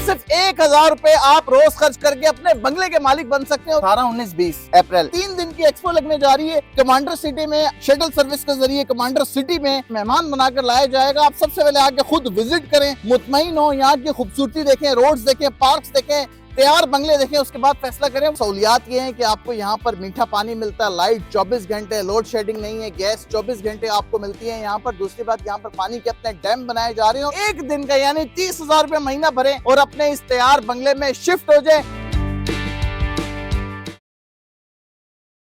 सिर्फ 1000 रुपए आप रोज खर्च करके अपने बंगले के मालिक बन सकते हैं। 18, 19, 20 अप्रैल 3 दिन की एक्सपो लगने जा रही है। कमांडर सिटी में शटल सर्विस के जरिए कमांडर सिटी में मेहमान बनाकर लाया जाएगा। आप सबसे पहले आके खुद विजिट करें, मुतमईन हो, यहाँ की खूबसूरती देखें, रोड्स देखें, पार्क्स देखें, तैयार बंगले देखें, उसके बाद फैसला करें। सहूलियात ये है कि आपको यहाँ पर मीठा पानी मिलता है, लाइट 24 घंटे, लोड शेडिंग नहीं है, गैस 24 घंटे आपको मिलती है यहाँ पर। दूसरी बात, यहाँ पर पानी के अपने डैम बनाए जा रहे हो। एक दिन का यानी 30,000 रुपए महीना भरें और अपने इस तैयार बंगले में शिफ्ट हो जाए।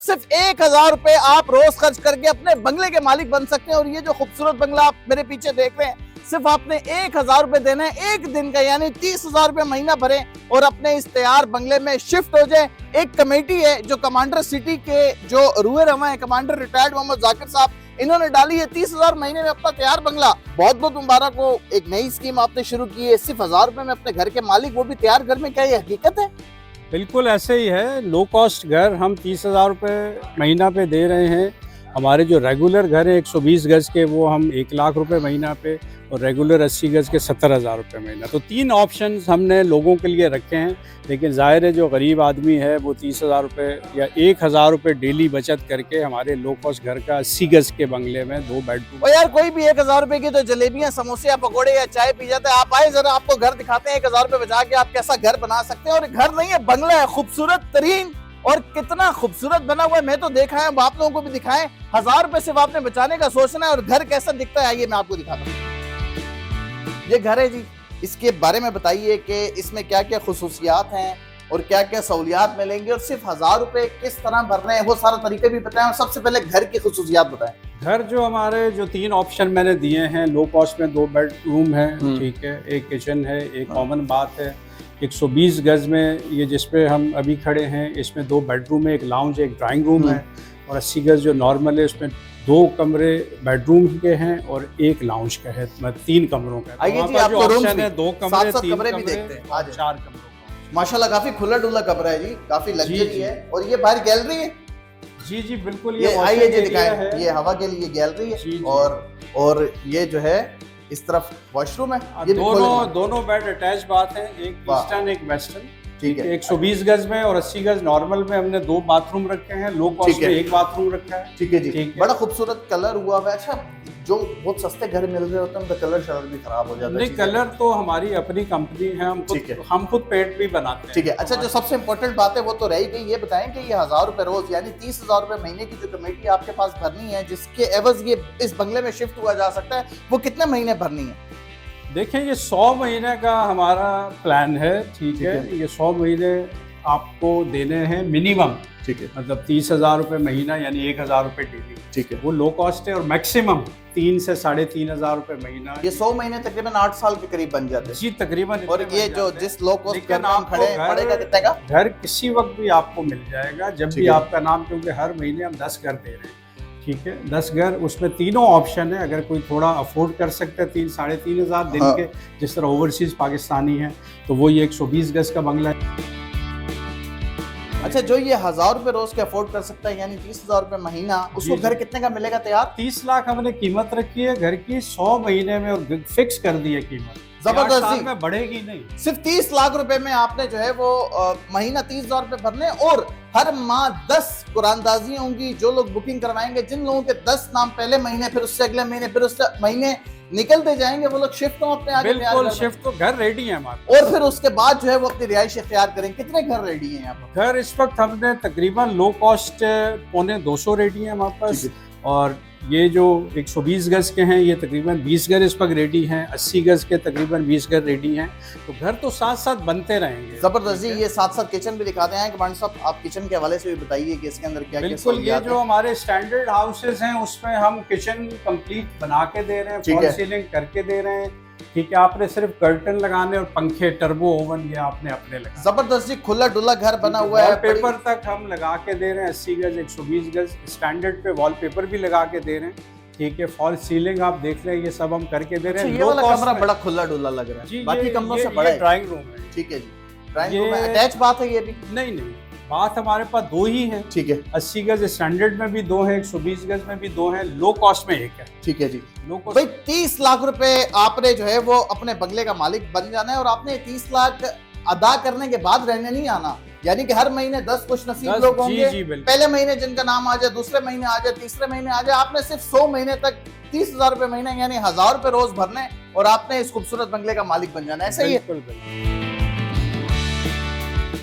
सिर्फ 1000 रुपए आप रोज खर्च करके अपने बंगले के मालिक बन सकते हैं। और ये जो खूबसूरत बंगला आप मेरे पीछे देख रहे हैं, सिर्फ आपने 1000 रुपए देना है एक दिन का, यानी 30,000 रुपए महीना भरें और अपने इस तैयार बंगले में शिफ्ट हो जाए। एक कमेटी है जो कमांडर सिटी के जो रूए रवा है, कमांडर रिटायर्ड मोहम्मद जाकिर साहब, इन्होंने डाली है 30,000 महीने में अपना तैयार बंगला। बहुत बहुत मुबारक हो, एक नई स्कीम आपने शुरू की है। सिर्फ 1000 रुपए में अपने घर के मालिक, वो भी तैयार घर में। क्या ये हकीकत है? बिल्कुल ऐसे ही है। लो कॉस्ट घर हम 30,000 रुपये महीना पे दे रहे हैं। हमारे जो रेगुलर घर है 120 गज के, वो हम 1 लाख रुपए महीना पे, और रेगुलर 80 गज के 70,000 रुपये महीना। तो 3 ऑप्शन हमने लोगों के लिए रखे हैं। लेकिन ज़ाहिर है जो गरीब आदमी है वो 30,000 रुपये या 1,000 रुपये डेली बचत करके हमारे लो कॉस्ट घर का 80 गज के बंगले में 2 बेडरूम। और यार कोई भी 1000 रुपए की तो जलेबियां, समोसे या पकौड़े या चाय पी जाता है। आप आए जरा, आपको घर दिखाते हैं 1000 रुपए बचा के आप कैसा घर बना सकते हैं। और घर नहीं है, बंगला है, खूबसूरत तरीन, और कितना खूबसूरत बना हुआ है। मैं तो देखा है, आप लोगों को भी दिखाएं। 1000 रुपए सिर्फ आपने बचाने का सोचना है और घर कैसा दिखता है आइए मैं आपको दिखाता हूँ। ये घर है जी, इसके बारे में बताइए कि इसमें क्या क्या खुसूसियात हैं और क्या क्या सहूलियात मिलेंगी, और सिर्फ 1000 रुपए किस तरह भरने हैं वो सारा तरीके भी बताएं। और सबसे पहले घर की खुसूसियात बताएं। घर जो हमारे जो 3 ऑप्शन मैंने दिए हैं, लो कॉस्ट में 2 बेडरूम है, ठीक है, एक किचन है, एक कॉमन बाथ है। 120 गज में ये जिसपे हम अभी खड़े हैं, इसमें 2 बेडरूम है, एक लाउंज है, एक ड्राइंग रूम है। और 80 गज जो नॉर्मल है उसमें 2 कमरे बेडरूम के हैं और 1 लाउंज का है, मतलब 3 कमरों का। आइए जी, आपको रूम है 2 कमरे, 3 कमरे भी देखते हैं, और 4 कमरों। माशाल्लाह काफी खुला डुला कमरा है जी, काफी लग्जरी है। और ये बाहर गैलरी है। जी जी बिल्कुल, ये आइए जी दिखाएं, ये हवा के लिए गैलरी है। और ये जो है इस तरफ वॉशरूम है। ये दोनों बेड अटैच बात है, एक ईस्टर्न एक वेस्टर्न, ठीक है। 120 गज में और 80 गज नॉर्मल में हमने 2 बाथरूम रखे हैं। लो कॉस्ट में 1 बाथरूम रखा है। ठीक है जी, बड़ा खूबसूरत कलर हुआ है। अच्छा, जो बहुत सस्ते घर मिल रहे होते हैं उनका कलर शलर भी खराब हो जाता है। नहीं, कलर तो हमारी अपनी कंपनी है, हम खुद पेंट भी बनाते हैं। ठीक है। अच्छा, जो सबसे इम्पोर्टेंट बात है वो तो रही गई। ये बताएं कि ये 1000 रुपए रोज यानी 30,000 रुपए महीने की जो कमेटी आपके पास भरनी है, जिसके एवज ये इस बंगले में शिफ्ट हुआ जा सकता है, वो कितने महीने भरनी है? देखिए, ये 100 महीने का हमारा प्लान है, ठीक है। ये 100 महीने आपको देने हैं मिनिमम, ठीक है, मतलब 30,000 रुपये महीना यानी 1,000 रुपये डेली, ठीक है, वो लो कॉस्ट है। और मैक्सिमम 3 से 3,500 रुपये महीना। ये 100 महीने तकरीबन 8 साल के करीब बन जाते हैं जी, तकरीबन। और ये जो जिस लो कॉस्ट का नाम खड़े पड़ेगा कितने का? घर किसी वक्त भी आपको मिल जाएगा, जब भी आपका नाम, क्योंकि हर महीने हम 10 घर दे रहे हैं, ठीक है, 10 घर। उसमें तीनों ऑप्शन है। अगर कोई थोड़ा अफोर्ड कर सकता है 3-3,500 दिन के, जिस तरह ओवरसीज पाकिस्तानी है, तो वो ये 120 गज का बंगला है। अच्छा, जो ये 1000 रुपए रोज के अफोर्ड कर सकता है यानी 30,000 रुपए महीना, उसको घर कितने का मिलेगा तैयार? 30 लाख हमने कीमत रखी है घर की 100 महीने में, और फिक्स कर दी है कीमत। जबरदस्ती में बढ़ेगी नहीं। सिर्फ 30 लाख रुपए में आपने जो है वो महीना 30,000 रुपए भरने, और हर माह 10 कुरानदाजियां होंगी। जो लोग बुकिंग करवाएंगे, जिन लोगों के 10 नाम पहले महीने, फिर उससे अगले महीने, फिर उससे महीने निकलते जाएंगे, वो लोग शिफ्ट हो अपने आगे। बिल्कुल शिफ्ट, तो घर रेडी है हमारे। और फिर उसके बाद जो है वो अपनी रिहाइश इख्तियार करें। कितने घर रेडी हैं यहाँ पर? घर इस वक्त हमने तकरीबन लो कॉस्ट 250 रेडी है हमारे पास। और ये जो 120 गज के हैं ये तकरीबन 20 घर इस वक्त रेडी हैं, 80 गज के तकरीबन 20 घर रेडी हैं। तो घर तो साथ साथ बनते रहेंगे। जबरदस्ती। ये साथ साथ किचन भी दिखाते हैं कमांडर साहब, आप किचन के हवाले से भी बताइए कि इसके अंदर क्या। बिल्कुल, ये जो हमारे स्टैंडर्ड हाउसेज हैं उसमें हम किचन कंप्लीट बना के दे रहे हैं, फॉल सीलिंग करके दे रहे हैं, ठीक है। आपने सिर्फ कर्टन लगाने और पंखे, टर्बो ओवन ये आपने अपने लगा। जबरदस्ती खुला डुला घर बना हुआ है। वॉलपेपर तक हम लगा के दे रहे हैं, 80 गज 120 गज स्टैंडर्ड पे वॉलपेपर भी लगा के दे रहे हैं, ठीक है। फॉल सीलिंग आप देख रहे हैं, ये सब हम करके दे रहे हैं। ये वाला कमरा बड़ा खुला डुला लग रहा है, बाकी कमरों से बड़ा है। ड्राइंग रूम है, ठीक है जी। ड्राइंग रूम में अटैच बात है ये भी? नहीं, बात हमारे पास दो ही हैं। ठीक है 80 गज स्टैंडर्ड में भी दो हैं, 120 गज में भी दो हैं, लो कॉस्ट में एक है। ठीक है जी। लो कॉस्ट भाई 30 लाख रुपए आपने जो है वो अपने बंगले का मालिक बन जाना है, और आपने 30 लाख अदा करने के बाद रहने नहीं आना, यानी कि हर महीने 10 खुश नसीब लोग होंगे। जी बिल्कुल। पहले महीने जिनका नाम आ जाए, दूसरे महीने आ जाए, तीसरे महीने आ जाए, आपने सिर्फ 100 महीने तक 30,000 रुपए महीने यानी 1,000 रुपए रोज भरने और आपने इस खूबसूरत बंगले का मालिक बन जाना है। ऐसा ही है बिल्कुल बिल्कुल।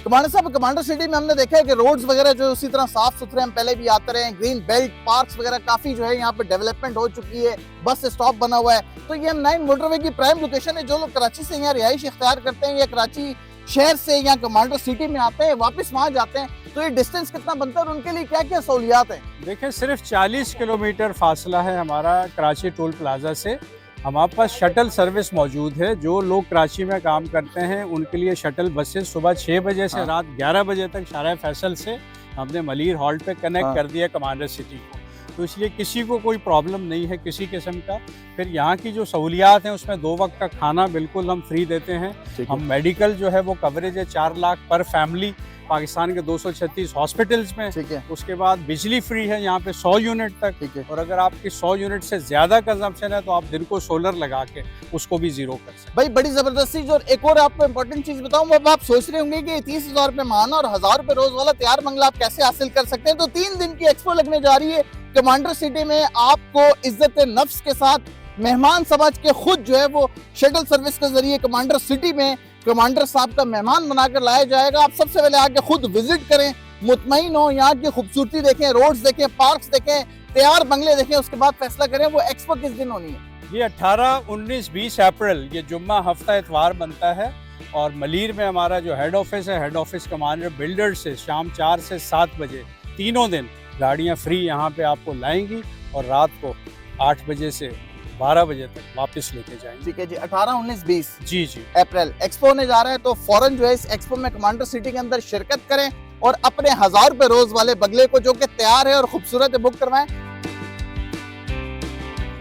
कमांडर साहब, कमांडर सिटी में हमने देखा है कि रोड्स वगैरह जो उसी तरह साफ सुथरे हम पहले भी आते रहे हैं, ग्रीन बेल्ट पार्क्स वगैरह काफी जो है यहाँ पे डेवलपमेंट हो चुकी है, बस स्टॉप बना हुआ है। तो ये M9 मोटरवे की प्राइम लोकेशन है। जो लोग कराची से यहाँ रिहाइश इख्तियार करते हैं या कराची शहर से यहाँ कमांडर सिटी में आते हैं, वापस वहाँ जाते हैं, तो ये डिस्टेंस कितना बनता है और उनके लिए क्या क्या सहूलियात है? देखिए सिर्फ 40 किलोमीटर फासला है हमारा कराची टोल प्लाजा से। हमारे पास शटल सर्विस मौजूद है। जो लोग कराची में काम करते हैं उनके लिए शटल बसेस सुबह 6 बजे से रात 11 बजे तक शारा फैसल से हमने मलीर हॉल्ट पे कनेक्ट कर दिया कमांडर सिटी को, तो इसलिए किसी को कोई प्रॉब्लम नहीं है किसी किस्म का। फिर यहाँ की जो सहूलियात हैं उसमें 2 वक्त का खाना बिल्कुल हम फ्री देते हैं। हम मेडिकल जो है वो कवरेज है 4 लाख पर फैमिली पाकिस्तान के 236 हॉस्पिटल्स में। ठीक है। उसके बाद बिजली फ्री है यहाँ पे 100 यूनिट तक। ठीक है। और अगर आपकी 100 यूनिट से ज्यादा कंजम्पशन है तो आप दिन को सोलर लगा के उसको भी जीरो कर सकते हैं। भाई बड़ी जबरदस्त चीज। और एक और आपको इम्पोर्टेंट चीज बताऊं, अब आप सोच रहे होंगे कि 30,000 रुपए माहाना और 1,000 रुपए रोज वाला तैयार बंगला आप कैसे हासिल कर सकते हैं। तो 3 दिन की एक्सपो लगने जा रही है कमांडर सिटी में। आपको इज्जत नफ्स के साथ मेहमान समझ के खुद जो है वो शटल सर्विस के जरिए कमांडर सिटी में कमांडर साहब का मेहमान बनाकर लाया जाएगा। आप सबसे पहले आके खुद विजिट करें, मुतमईन हो, यहाँ की खूबसूरती देखें, रोड्स देखें, पार्क्स देखें, तैयार बंगले देखें, उसके बाद फैसला करें वो एक्सपो किस दिन होनी है। ये 18, 19, 20 अप्रैल ये जुम्मा हफ्ता इतवार बनता है। और मलीर में हमारा जो हेड ऑफिस है, हेड ऑफिस कमांडर बिल्डर्स से शाम 4 से 7 बजे तीनों दिन गाड़ियाँ फ्री यहाँ पे आपको लाएंगी और रात को 8 बजे से 12 बजे तक वापस लेके जाएंगे। ठीक है जी। 18, 19, 20 जी अप्रैल एक्सपो होने जा रहे हैं, तो फौरन जो है इस एक्सपो में कमांडर सिटी के अंदर शिरकत करें और अपने 1,000 रुपए रोज वाले बंगले को जो कि तैयार है और खूबसूरत है बुक करवाएं।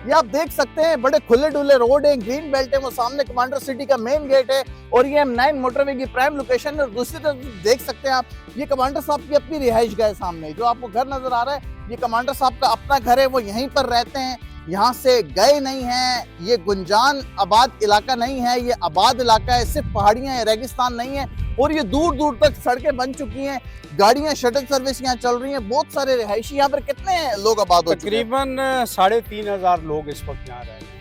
ये आप देख सकते हैं बड़े खुले डुले रोड है, ग्रीन बेल्ट है, वो सामने कमांडर सिटी का मेन गेट है और ये M9 मोटरवे की प्राइम लोकेशन है। और दूसरी तरफ देख सकते हैं आप, ये कमांडर साहब की अपनी रिहाइश गाह सामने जो आपको घर नजर आ रहा है, ये कमांडर साहब का अपना घर है, वो यहीं पर रहते हैं, यहाँ से गए नहीं हैं। ये गुंजान आबाद इलाका नहीं है, ये आबाद इलाका है, सिर्फ पहाड़ियाँ हैं, रेगिस्तान नहीं है। और ये दूर दूर तक सड़कें बन चुकी हैं, गाड़ियाँ शटल सर्विस यहाँ चल रही हैं, बहुत सारे रिहायशी। यहाँ पर कितने लोग आबाद हो चुके हैं? तकरीबन 3,500 लोग इस वक्त यहाँ रह रहे हैं।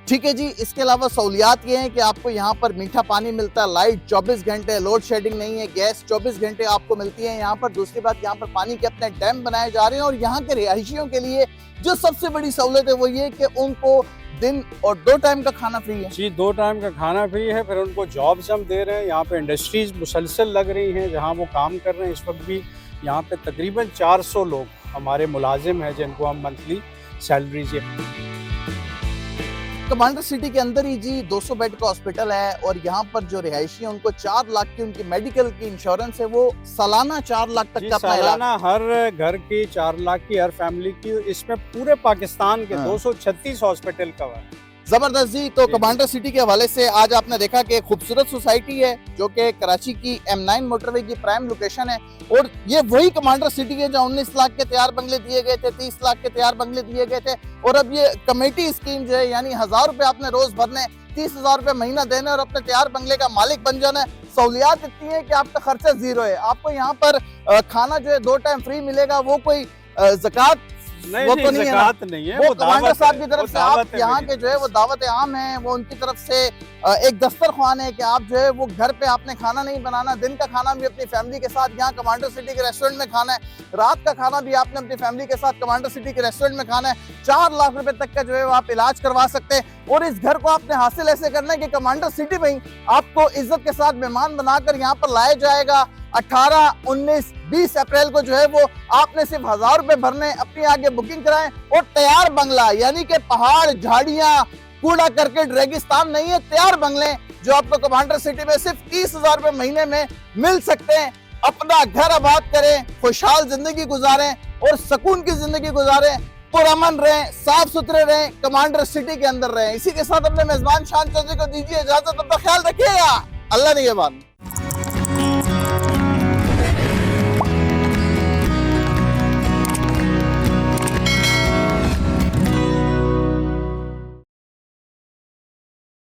ठीक है जी। इसके अलावा सहूलियात ये हैं कि आपको यहाँ पर मीठा पानी मिलता है, लाइट 24 घंटे, लोड शेडिंग नहीं है, गैस 24 घंटे आपको मिलती है यहाँ पर। दूसरी बात, यहाँ पर पानी के अपने डैम बनाए जा रहे हैं और यहाँ के रिहायशियों के लिए जो सबसे बड़ी सहूलत है वो ये कि उनको दिन और 2 टाइम का खाना फ्री है। जी 2 टाइम का खाना फ्री है। फिर उनको जॉब्स हम दे रहे हैं, यहाँ पे इंडस्ट्रीज मुसलसल लग रही हैं जहाँ वो काम कर रहे हैं। इस वक्त भी यहाँ पे तकरीबन 400 लोग हमारे मुलाजिम हैं जिनको हम मंथली सैलरीज। कमांडर सिटी के अंदर ही जी 200 बेड का हॉस्पिटल है और यहाँ पर जो रिहायशी है उनको 4 लाख की उनकी मेडिकल की इंश्योरेंस है, वो सालाना 4 लाख तक का अपना सालाना हर घर की 4 लाख की, हर फैमिली की। इसमें पूरे पाकिस्तान के 236 हॉस्पिटल कवर है। जबरदस्त जी। तो कमांडर सिटी के हवाले से आज आपने देखा कि खूबसूरत सोसाइटी है जो कि कराची की M9 मोटरवे की प्राइम लोकेशन है और ये वही कमांडर सिटी है जहाँ 19 लाख के तैयार बंगले दिए गए थे, 30 लाख के तैयार बंगले दिए गए थे। और अब ये कमेटी स्कीम जो है, यानी 1,000 रुपए आपने रोज भरने, 30,000 रुपए महीना देने और अपने तैयार बंगले का मालिक बन जाना है। सहूलियात इतनी है कि आपका खर्चा 0 है। आपको यहाँ पर खाना जो है 2 टाइम फ्री मिलेगा। वो कोई ज़कात नहीं, वो तो नहीं है, वो कमांडर साहब की तरफ से आप यहाँ के जो है वो दावत आम है, वो उनकी तरफ से एक दस्तरख्वान है कि आप जो है वो घर पे आपने खाना नहीं बनाना, दिन का खाना भी अपनी फैमिली के साथ यहाँ कमांडर सिटी के रेस्टोरेंट में खाना है, रात का खाना भी आपने अपनी फैमिली के साथ कमांडर सिटी के रेस्टोरेंट में खाना है। 4 लाख रुपए तक का जो है वो आप इलाज करवा सकते हैं। और इस घर को आपने हासिल ऐसे करना है कि कमांडर सिटी में ही आपको इज्जत के साथ मेहमान बनाकर यहाँ पर लाया जाएगा। 18, 19, 20 अप्रैल को जो है वो आपने सिर्फ 1,000 रुपए भरने, अपनी आगे बुकिंग कराएं और तैयार बंगला, यानी कि पहाड़, झाड़ियां, कूड़ा करकट, रेगिस्तान नहीं है, तैयार बंगले जो आपको कमांडर सिटी में सिर्फ 30,000 रुपए महीने में मिल सकते हैं। अपना घर आबाद करें, खुशहाल जिंदगी गुजारें और सुकून की जिंदगी गुजारें, पुरअमन रहें, साफ सुथरे रहें, कमांडर सिटी के अंदर रहें। इसी के साथ अपने मेजबान शान चौधरी को दीजिए इजाजत। अपना ख्याल रखिएगा। अल्लाह निगहबान।